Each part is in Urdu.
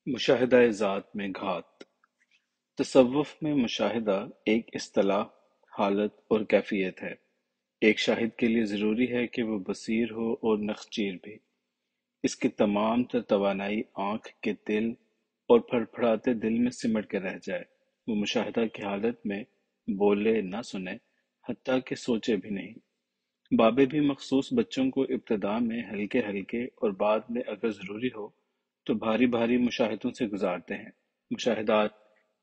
مشاہدہ ذات میں گھات تصوف میں مشاہدہ ایک اصطلاح، حالت اور کیفیت ہے۔ ایک شاہد کے لیے ضروری ہے کہ وہ بصیر ہو اور نخچیر بھی۔ اس کی تمام تر توانائی آنکھ کے دل اور پھڑپھڑاتے دل میں سمٹ کے رہ جائے۔ وہ مشاہدہ کی حالت میں بولے نہ سنے، حتیٰ کہ سوچے بھی نہیں۔ بابے بھی مخصوص بچوں کو ابتدا میں ہلکے ہلکے اور بعد میں اگر ضروری ہو تو بھاری بھاری مشاہدوں سے گزارتے ہیں۔ مشاہدات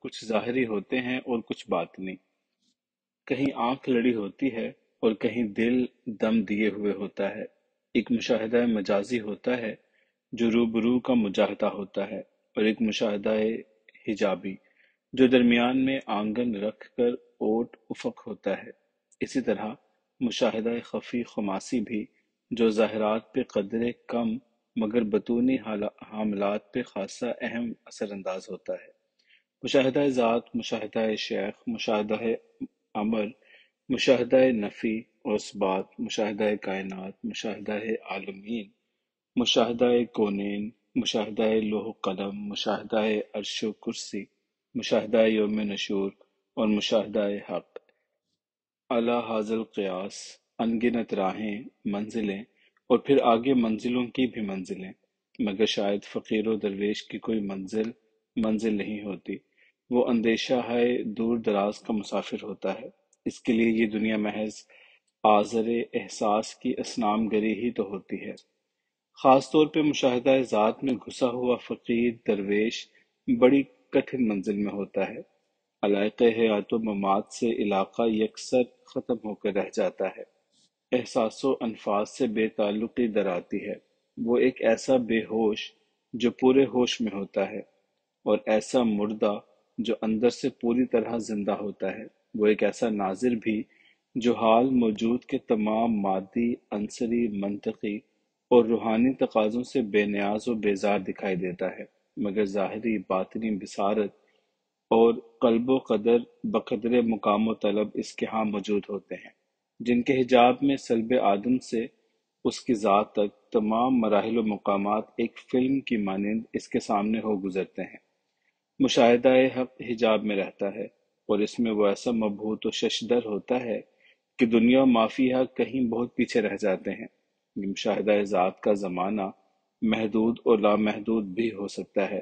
کچھ ظاہری ہوتے ہیں اور کچھ باطنی۔ کہیں آنکھ لڑی ہوتی ہے اور کہیں دل دم دیے ہوئے ہوتا ہے۔ ایک مشاہدہ مجازی ہوتا ہے جو روبرو کا مجاہدہ ہوتا ہے، اور ایک مشاہدہ حجابی جو درمیان میں آنگن رکھ کر اوٹ افق ہوتا ہے۔ اسی طرح مشاہدہ خفی خماسی بھی، جو ظاہرات پہ قدرے کم مگر بطونی حاملات پہ خاصا اہم اثر انداز ہوتا ہے۔ مشاہدہ ذات، مشاہدہ شیخ، مشاہدہ امر، مشاہدہ نفی و اثبات، مشاہدہ کائنات، مشاہدہ عالمین، مشاہدہ کونین، مشاہدہ لوح قلم، مشاہدہ عرش و کرسی، مشاہدہ یوم نشور اور مشاہدہ حق۔ اعلی حاصل قیاس، ان گنت راہیں، منزلیں، اور پھر آگے منزلوں کی بھی منزلیں، مگر شاید فقیر و درویش کی کوئی منزل منزل نہیں ہوتی۔ وہ اندیشہ ہے دور دراز کا مسافر ہوتا ہے۔ اس کے لیے یہ دنیا محض آزر احساس کی اصنام گری ہی تو ہوتی ہے۔ خاص طور پہ مشاہدہ ذات میں گھسا ہوا فقیر درویش بڑی کٹھن منزل میں ہوتا ہے۔ علائق حیات و ممات سے علاقہ یکسر ختم ہو کر رہ جاتا ہے۔ احساس و انفاس سے بے تعلقی در آتی ہے۔ وہ ایک ایسا بے ہوش جو پورے ہوش میں ہوتا ہے، اور ایسا مردہ جو اندر سے پوری طرح زندہ ہوتا ہے۔ وہ ایک ایسا ناظر بھی جو حال موجود کے تمام مادی، عنصری، منطقی اور روحانی تقاضوں سے بے نیاز و بیزار دکھائی دیتا ہے، مگر ظاہری باطنی بصارت اور قلب و قدر بقدر مقام و طلب اس کے ہاں موجود ہوتے ہیں، جن کے حجاب میں سلب آدم سے اس کی ذات تک تمام مراحل و مقامات ایک فلم کی مانند اس کے سامنے ہو گزرتے ہیں۔ مشاہدہ حق حجاب میں رہتا ہے، اور اس میں وہ ایسا مبہوت و ششدر ہوتا ہے کہ دنیا و مافیہا کہیں بہت پیچھے رہ جاتے ہیں۔ یہ مشاہدہ ذات کا زمانہ محدود اور لامحدود بھی ہو سکتا ہے۔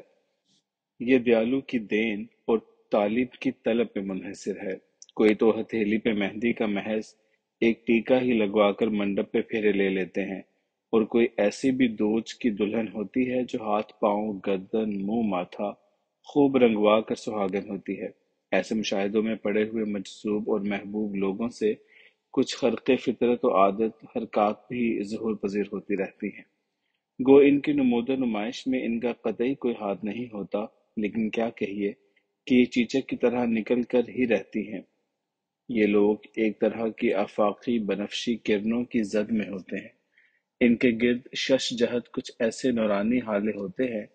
یہ دیالو کی دین اور طالب کی طلب پہ منحصر ہے۔ کوئی تو ہتھیلی پہ مہندی کا محض ایک ٹیکا ہی لگوا کر منڈپ پہ پھیرے لے لیتے ہیں، اور کوئی ایسی بھی دوج کی دلہن ہوتی ہے جو ہاتھ پاؤں، گردن، منہ، ماتھا خوب رنگوا کر سہاگن ہوتی ہے۔ ایسے مشاہدوں میں پڑے ہوئے مجذوب اور محبوب لوگوں سے کچھ خرق فطرت و عادت حرکات بھی ظہور پذیر ہوتی رہتی ہیں۔ گو ان کی نمود و نمائش میں ان کا قطعی کوئی ہاتھ نہیں ہوتا، لیکن کیا کہیے کہ یہ چیچک کی طرح نکل کر ہی رہتی ہیں۔ یہ لوگ ایک طرح کی آفاقی بنفشی کرنوں کی زد میں ہوتے ہیں۔ ان کے گرد شش جہت کچھ ایسے نورانی حالے ہوتے ہیں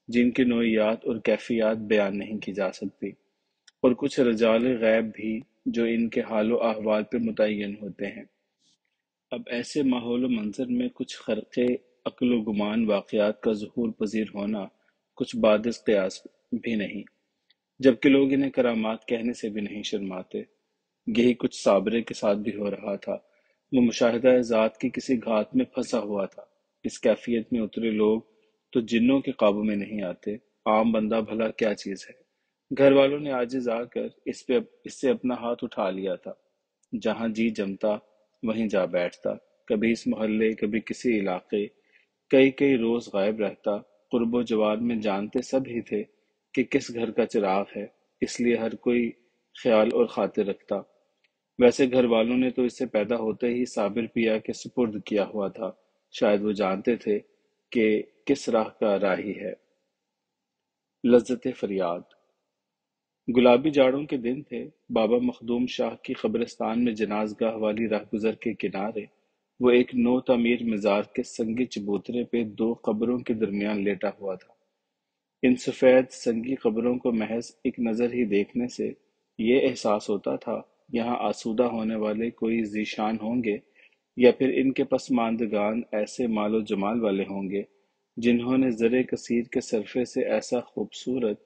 جن کی نوعیات اور کیفیات بیان نہیں کی جا سکتی، اور کچھ رجال غیب بھی جو ان کے حال و احوال پہ متعین ہوتے ہیں۔ اب ایسے ماحول و منظر میں کچھ خرق عقل و گمان واقعات کا ظہور پذیر ہونا کچھ بعد از قیاس بھی نہیں، جبکہ لوگ انہیں کرامات کہنے سے بھی نہیں شرماتے۔ یہی کچھ صابرے کے ساتھ بھی ہو رہا تھا۔ وہ مشاہدہ ذات کی کسی گھات میں پھنسا ہوا تھا۔ اس کیفیت میں اترے لوگ تو جنوں کے قابو میں نہیں آتے۔ عام بندہ بھلا کیا چیز ہے؟ گھر والوں نے عاجز آ کر اس سے اپنا ہاتھ اٹھا لیا تھا۔ جہاں جی جمتا وہیں جا بیٹھتا، کبھی اس محلے، کبھی کسی علاقے، کئی کئی روز غائب رہتا۔ قرب و جوار میں جانتے سب ہی تھے کہ کس گھر کا چراغ ہے، اس لیے ہر کوئی خیال اور خاطر رکھتا۔ ویسے گھر والوں نے تو اس سے پیدا ہوتے ہی صابر پیا کے سپرد کیا ہوا تھا۔ شاید وہ جانتے تھے کہ کس راہ کا راہی ہے۔ لذت فریاد۔ گلابی جاڑوں کے دن تھے۔ بابا مخدوم شاہ کی قبرستان میں جنازگاہ والی راہگزر کے کنارے وہ ایک نو تعمیر مزار کے سنگی چبوترے پہ دو قبروں کے درمیان لیٹا ہوا تھا۔ ان سفید سنگی قبروں کو محض ایک نظر ہی دیکھنے سے یہ احساس ہوتا تھا یہاں آسودہ ہونے والے کوئی ذیشان ہوں گے، یا پھر ان کے پسماندگان ایسے مال و جمال والے ہوں گے جنہوں نے زر کثیر کے صرفے سے ایسا خوبصورت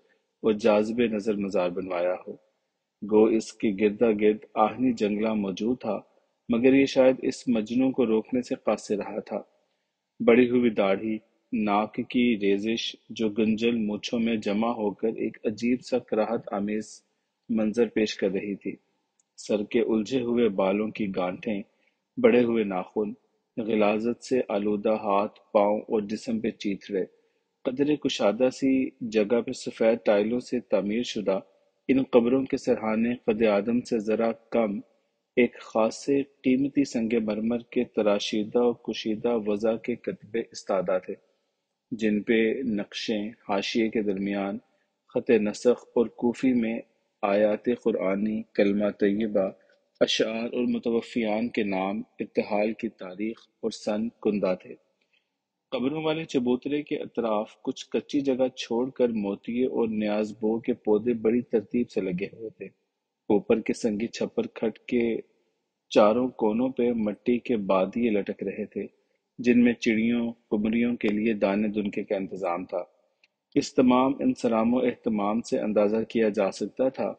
اور جاذب نظر مزار بنوایا ہو۔ گو اس کے گردا گرد آہنی جنگلہ موجود تھا، مگر یہ شاید اس مجنوں کو روکنے سے قاصر رہا تھا۔ بڑھی ہوئی داڑھی، ناک کی ریزش جو گنجل مونچھوں میں جمع ہو کر ایک عجیب سا کراہت آمیز منظر پیش کر رہی تھی۔ سر کے الجھے ہوئے بالوں کی گانٹھیں، بڑھے ہوئے ناخن، غلاظت سے آلودہ ہاتھ پاؤں اور جسم پہ چیتڑے، قدرے کشادہ سی جگہ پہ سفید ٹائلوں سے تعمیر شدہ ان قبروں کے سرہانے قد آدم سے ذرا کم ایک خاصے قیمتی سنگ مرمر کے تراشیدہ و کشیدہ وضع کے کتبے استادہ تھے، جن پہ نقشیں حاشیے کے درمیان خط نسخ اور کوفی میں آیات قرآنی، کلمہ طیبہ، اشعار اور متوفیان کے نام، ارتحال کی تاریخ اور سن کندہ تھے۔ قبروں والے چبوترے کے اطراف کچھ کچی جگہ چھوڑ کر موتیے اور نیاز بو کے پودے بڑی ترتیب سے لگے ہوئے تھے۔ اوپر کے سنگی چھپر کھٹ کے چاروں کونوں پہ مٹی کے بادیے لٹک رہے تھے، جن میں چڑیوں قمریوں کے لیے دانے دنکے کا انتظام تھا۔ اس تمام انصرام و اہتمام سے اندازہ کیا جا سکتا تھا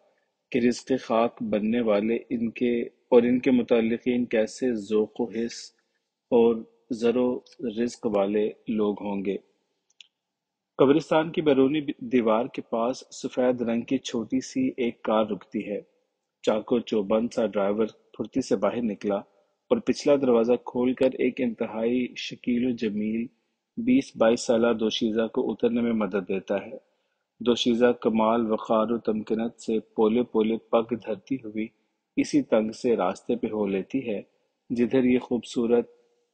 کہ رزق خاک بننے والے ان کے متعلقین کیسے ذوق و حس اور زر و رزق والے لوگ ہوں گے۔ قبرستان کی بیرونی دیوار کے پاس سفید رنگ کی چھوٹی سی ایک کار رکتی ہے۔ چاق و چوبند سا ڈرائیور پھرتی سے باہر نکلا اور پچھلا دروازہ کھول کر ایک انتہائی شکیل و جمیل 20-22 سالہ دوشیزہ کو اترنے میں مدد دیتا ہے۔ دوشیزہ کمال وقار و تمکنت سے پولے پولے پگ دھرتی ہوئی اسی تنگ سے راستے پہ ہو لیتی ہے جدھر یہ خوبصورت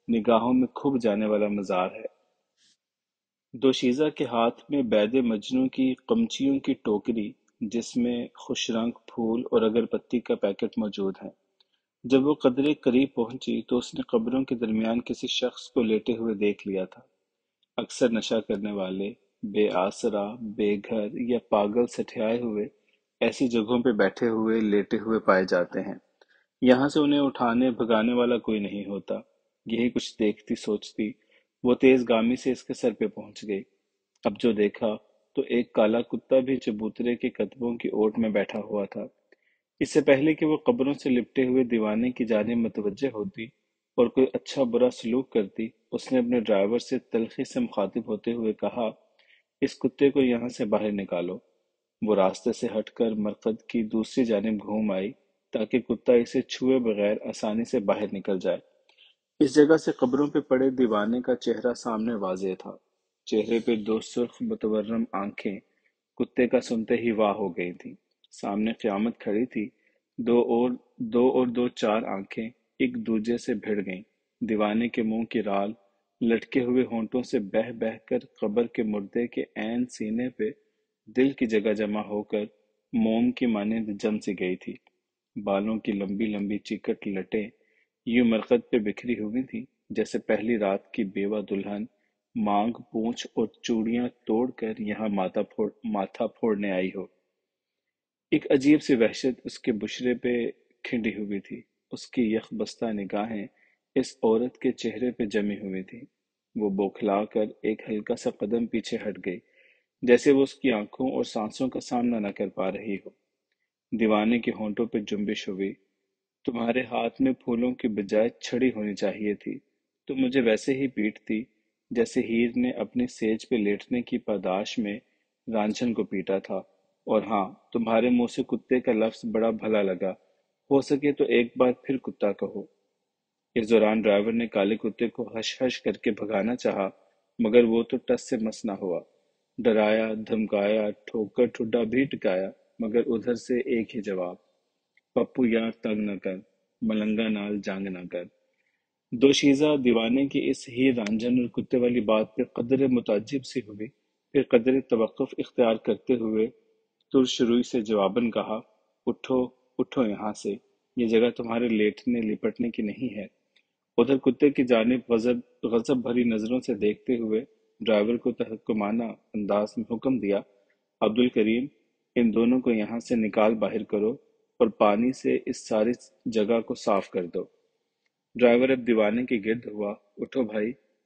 نگاہوں میں کھب جانے والا مزار ہے۔ دوشیزہ کے ہاتھ میں بید مجنوں کی قمچیوں کی ٹوکری، جس میں خوش رنگ پھول اور اگربتی کا پیکٹ موجود ہے۔ جب وہ قدرے قریب پہنچی تو اس نے قبروں کے درمیان کسی شخص کو لیٹے ہوئے دیکھ لیا تھا۔ اکثر نشہ کرنے والے، بے آسرا، بے گھر یا پاگل سٹھیائے ہوئے ایسی جگہوں پہ بیٹھے ہوئے لیٹے ہوئے پائے جاتے ہیں۔ یہاں سے انہیں اٹھانے بھگانے والا کوئی نہیں ہوتا۔ یہی کچھ دیکھتی سوچتی وہ تیز گامی سے اس کے سر پہ پہنچ گئی۔ اب جو دیکھا تو ایک کالا کتا بھی چبوترے کے کتبوں کی اوٹ میں بیٹھا ہوا تھا۔ اس سے پہلے کہ وہ قبروں سے لپٹے ہوئے دیوانے کی جانب متوجہ ہوتی اور کوئی اچھا برا سلوک کرتی، اس نے اپنے ڈرائیور سے تلخی سے مخاطب ہوتے ہوئے کہا، اس کتے کو یہاں سے باہر نکالو۔ وہ راستے سے ہٹ کر مرکز کی دوسری جانب گھوم آئی تاکہ کتا اسے چھوئے بغیر آسانی سے باہر نکل جائے۔ اس جگہ سے قبروں پہ پڑے دیوانے کا چہرہ سامنے واضح تھا۔ چہرے پہ دو سرخ متورم آنکھیں کتے کا سنتے ہی واہ ہو گئی تھیں۔ سامنے قیامت کھڑی تھی۔ دو اور دو چار آنکھیں ایک دوجے سے بھڑ گئیں۔ دیوانے کے منہ کی رال لٹکے ہوئے ہونٹوں سے بہہ بہہ کر قبر کے مردے کے عین سینے پہ دل کی جگہ جمع ہو کر موم کی مانند جم سی گئی تھی۔ بالوں کی لمبی لمبی چیکٹ لٹیں یوں مرقد پہ بکھری ہوئی تھیں جیسے پہلی رات کی بیوہ دلہن مانگ پونچھ اور چوڑیاں توڑ کر یہاں ماتھا پھوڑنے آئی ہو۔ ایک عجیب سی وحشت اس کے بشرے پہ کھنڈی ہوئی تھی۔ اس کی یخ بستہ نگاہیں اس عورت کے چہرے پہ جمی ہوئی تھیں۔ وہ بوکھلا کر ایک ہلکا سا قدم پیچھے ہٹ گئی، جیسے وہ اس کی آنکھوں اور سانسوں کا سامنا نہ کر پا رہی ہو۔ دیوانے کے ہونٹوں پہ جنبش ہوئی۔ تمہارے ہاتھ میں پھولوں کی بجائے چھڑی ہونی چاہیے تھی۔ تم مجھے ویسے ہی پیٹتی جیسے ہیر نے اپنی سیج پہ لیٹنے کی پاداش میں رانجھن کو پیٹا تھا۔ اور ہاں، تمہارے منہ سے کتے کا لفظ بڑا بھلا لگا، ہو سکے تو ایک بار پھر کتا کہو۔ اس دوران ڈرائیور نے کالے کتے کو ہش ہش کر کے بھگانا چاہا، مگر وہ تو ٹس سے مس نہ ہوا۔ ڈرایا، دھمکایا، ٹھوکر ٹھڈا بھی ٹکایا، مگر ادھر سے ایک ہی جواب، پپو یار تنگ نہ کر، ملنگا نال جنگ نہ کر۔ دوشیزہ دیوانے کی اس ہی رانجھن اور کتے والی بات پہ قدرے متعجب سی ہوئی، پھر قدرے توقف اختیار کرتے ہوئے ترش روئی سے جواباً کہا، اٹھو، اٹھو یہاں سے، یہ جگہ تمہارے لیٹنے لپٹنے کی نہیں ہے۔ ادھر کتے کی جانب غضب بھری نظروں سے دیکھتے ہوئے ڈرائیور کو تحکمانہ انداز میں حکم دیا، عبد الکریم، ان دونوں کو یہاں سے نکال باہر کرو اور پانی سے اس ساری جگہ کو صاف کر دو۔ ڈرائیور اب دیوانے کے گرد ہوا، اٹھو بھائی،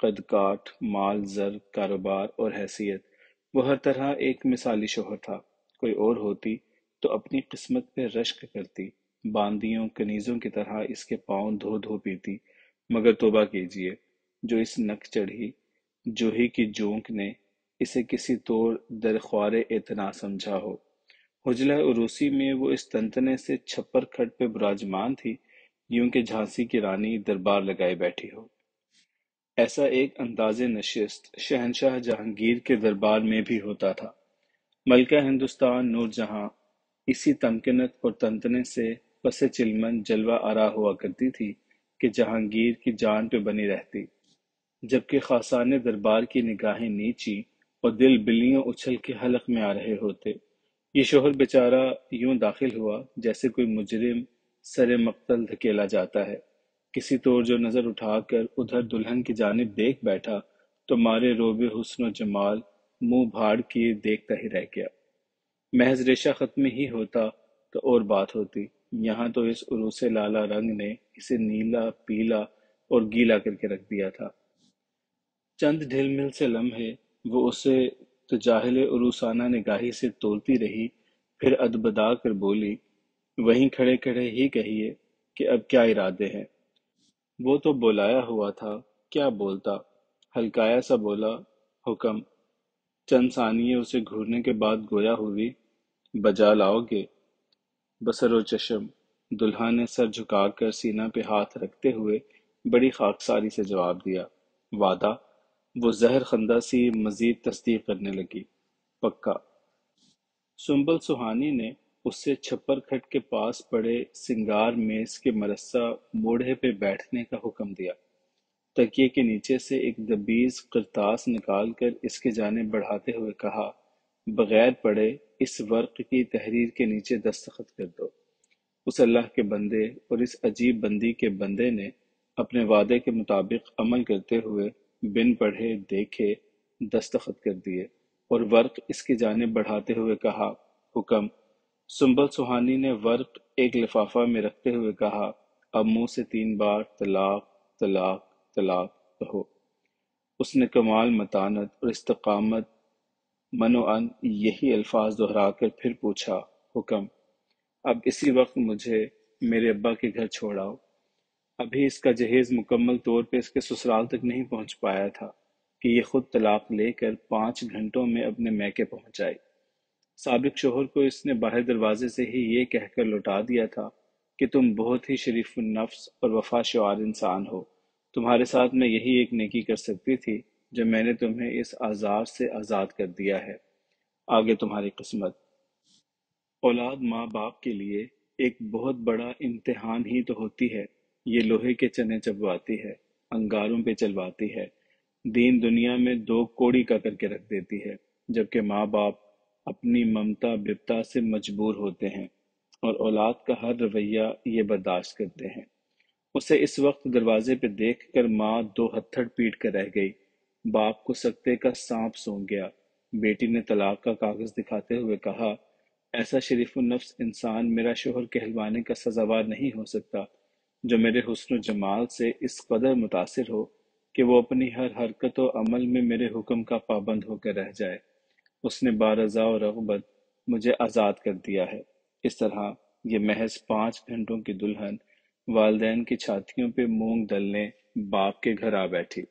قد کاٹ، مال زر، کاروبار اور حیثیت، وہ ہر طرح ایک مثالی شوہر تھا۔ کوئی اور ہوتی تو اپنی قسمت پہ رشک کرتی، باندیوں کنیزوں کی طرح اس کے پاؤں دھو دھو پیتی، مگر توبہ کیجئے، جو اس نک چڑھی جوہی کی جونک نے اسے کسی طور درخوار اعتنا سمجھا ہو۔ حجلہ عروسی میں وہ اس تنتنے سے چھپر کھٹ پہ براجمان تھی، یوں کہ جھانسی کی رانی دربار لگائے بیٹھی ہو۔ ایسا ایک انداز نشست شہنشاہ جہانگیر کے دربار میں بھی ہوتا تھا۔ ملکہ ہندوستان نور جہاں اسی تمکنت اور تنتنے سے پس چلمن جلوہ آرا ہوا کرتی تھی کہ جہانگیر کی جان پہ بنی رہتی، جبکہ خاصان دربار کی نگاہیں نیچی اور دل بلیوں اچھل کے حلق میں آ رہے ہوتے۔ یہ شوہر بیچارہ یوں داخل ہوا جیسے کوئی مجرم سر مقتل دھکیلا جاتا ہے۔ کسی طور جو نظر اٹھا کر ادھر دلہن کی جانب دیکھ بیٹھا تو مارے روب حسن و جمال منہ بھاڑ کیے دیکھتا ہی رہ گیا۔ محض ریشہ ختم ہی ہوتا تو اور بات ہوتی، یہاں تو اس عروس لالا رنگ نے اسے نیلا پیلا اور گیلا کر کے رکھ دیا تھا۔ چند ڈھل مل سے لمحے وہ اسے تجاہل عروسانہ نگاہی سے تولتی رہی، پھر ادبدا کر بولی، وہیں کھڑے کھڑے ہی کہیے کہ اب کیا ارادے ہیں۔ وہ تو بولایا ہوا تھا، کیا بولتا، ہلکایا سا بولا، حکم۔ چند ثانیے اسے گھورنے کے بعد گویا ہوئی، بجا لاؤ گے؟ بصر و چشم، دلہا نے سر جھکا کر سینہ پہ ہاتھ رکھتے ہوئے بڑی خاکساری سے جواب دیا، وعدہ؟ وہ زہر خندہ سی مزید تصدیق کرنے لگی، پکا۔ سنبل سہانی نے اس سے چھپر کھٹ کے پاس پڑے سنگار میز کے مرصع موڑھے پہ بیٹھنے کا حکم دیا، تکیے کے نیچے سے ایک دبیز کرتاس نکال کر اس کی جانب بڑھاتے ہوئے کہا، بغیر پڑھے اس ورق کی تحریر کے نیچے دستخط کر دو۔ اس اللہ کے بندے اور اس عجیب بندی کے بندے نے اپنے وعدے کے مطابق عمل کرتے ہوئے بن پڑھے دیکھے دستخط کر دیے، اور ورق اس کی جانب بڑھاتے ہوئے کہا، حکم۔ سنبل سہانی نے ورق ایک لفافہ میں رکھتے ہوئے کہا، اب منہ سے 3 بار طلاق طلاق طلاق کہو۔ اس نے کمال متانت اور استقامت منوعاً یہی الفاظ دہرا کر پھر پوچھا، حکم۔ اب اسی وقت مجھے میرے ابا کے گھر چھوڑ آؤ۔ ابھی اس کا جہیز مکمل طور پہ اس کے سسرال تک نہیں پہنچ پایا تھا کہ یہ خود طلاق لے کر 5 گھنٹوں میں اپنے میکے پہنچ جائے۔ سابق شوہر کو اس نے باہر دروازے سے ہی یہ کہہ کر لوٹا دیا تھا کہ تم بہت ہی شریف النفس اور وفا شعار انسان ہو، تمہارے ساتھ میں یہی ایک نیکی کر سکتی تھی جو میں نے تمہیں اس آزار سے آزاد کر دیا ہے، آگے تمہاری قسمت۔ اولاد ماں باپ کے لیے ایک بہت بڑا امتحان ہی تو ہوتی ہے، یہ لوہے کے چنے چبواتی ہے، انگاروں پہ چلواتی ہے، دین دنیا میں 2 کوڑی کا کر کے رکھ دیتی ہے، جبکہ ماں باپ اپنی ممتا بپتا سے مجبور ہوتے ہیں اور اولاد کا ہر رویہ یہ برداشت کرتے ہیں۔ اسے اس وقت دروازے پہ دیکھ کر ماں 2 ہتھڑ پیٹ کر رہ گئی، باپ کو سکتے کا سانپ سونگ گیا۔ بیٹی نے طلاق کا کاغذ دکھاتے ہوئے کہا، ایسا شریف النفس انسان میرا شوہر کہلوانے کا سزاوار نہیں ہو سکتا جو میرے حسن و جمال سے اس قدر متاثر ہو کہ وہ اپنی ہر حرکت و عمل میں میرے حکم کا پابند ہو کر رہ جائے۔ اس نے بارضا و رغبت مجھے آزاد کر دیا ہے۔ اس طرح یہ محض 5 گھنٹوں کی دلہن والدین کی چھاتیوں پہ مونگ ڈلنے باپ کے گھر آ بیٹھی۔